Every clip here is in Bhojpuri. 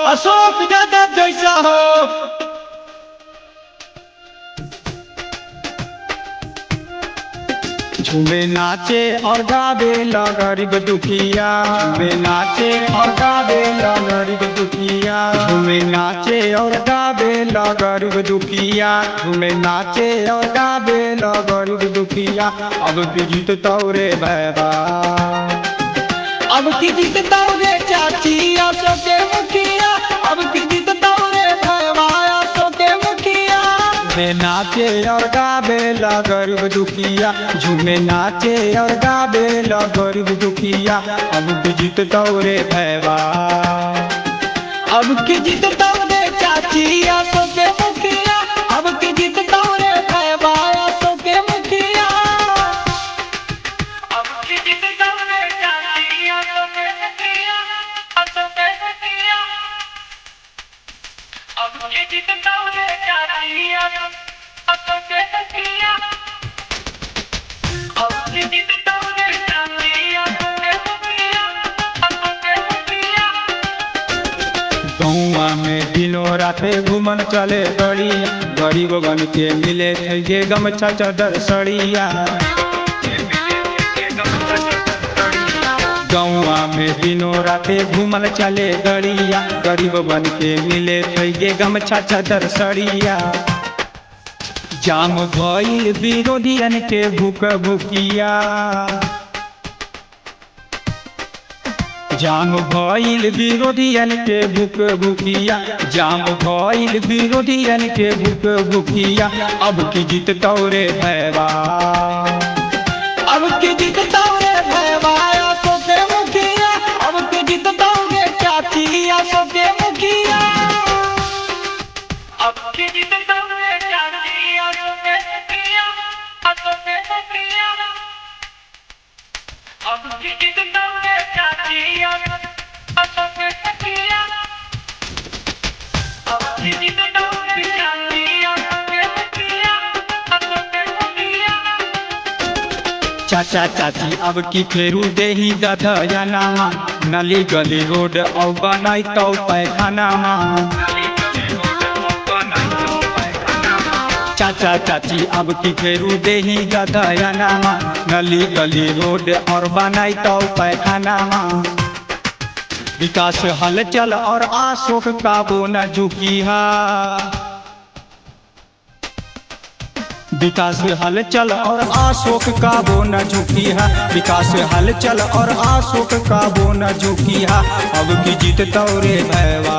अशोक यादव जैसा हो। झूमे नाचे और गावे ला गरीब दुखिया, झूमे नाचे और गावे ला गरीब दुखिया, झूमे नाचे और गावे ला गरीब दुखिया, झूमे नाचे और गावे ला गरीब दुखिया। अब की जीत तौरे भैया, अब की जीत तौरे चाची आसो के मुखिया, अब की जीत तौरे भैया आसो के मुखिया। झूमे नाचे और गावे ला गरीब दुखिया, झूमे नाचे और गावे ला गरीब दुखिया। अब की जीत तौरे भैया, अब की जीत तौरे चाची आसो के मुखिया, अब की जीत तौरे भैया आसो के मुखिया। अब की जीत तौरे चाची आसो के मुखिया, आसो के मुखिया। अब की जीत तौरे चाची आसो के मुखिया, अब की जीत तौरे चाची आसो के मुखिया, आसो के मुखिया। गौवा में दिनों राते घूमन चले गड़िया, गरीब गन के मिले थे गमछा चादर सड़िया। गौवा में दिनों राते घूमल चले गड़िया, गरीब बन के मिले थे गमछा चादर सड़िया। जाम भइल विरोधियन के भूख भूकिया, जाम भइल विरोधियन के भूख भूकिया, जाम भइल विरोधियन के भूख भूकिया। अब की जीत तौरे भैया, अब की जीत तौरे भैया आसो के मुखिया, अब की जीत तौरे चाची आसो के मुखिया। अब की जीत तौरे चाची आसो के मुखिया, आसो के मुखिया। अब की जीत तौरे चाची आसो के मुखिया, अब की जीत तौरे चाची आसो के मुखिया, आसो के मुखिया। चाचा चाची अब की फेरू देही दधयना, नली गली रोड और बनाई तो पैखाना। चाचा चाची अब की फेरू देही दधयना, नली गली रोड और बनाई तो पैखाना। विकास हलचल और अशोक का वो न झुकिया, विकास हलचल और अशोक का वो न झुकिया, विकास हलचल और अशोक का वो न झुकिया। अब की जीत तौरे भैया,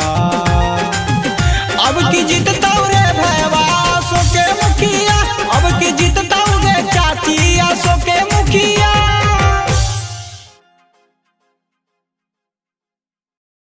अब की जीत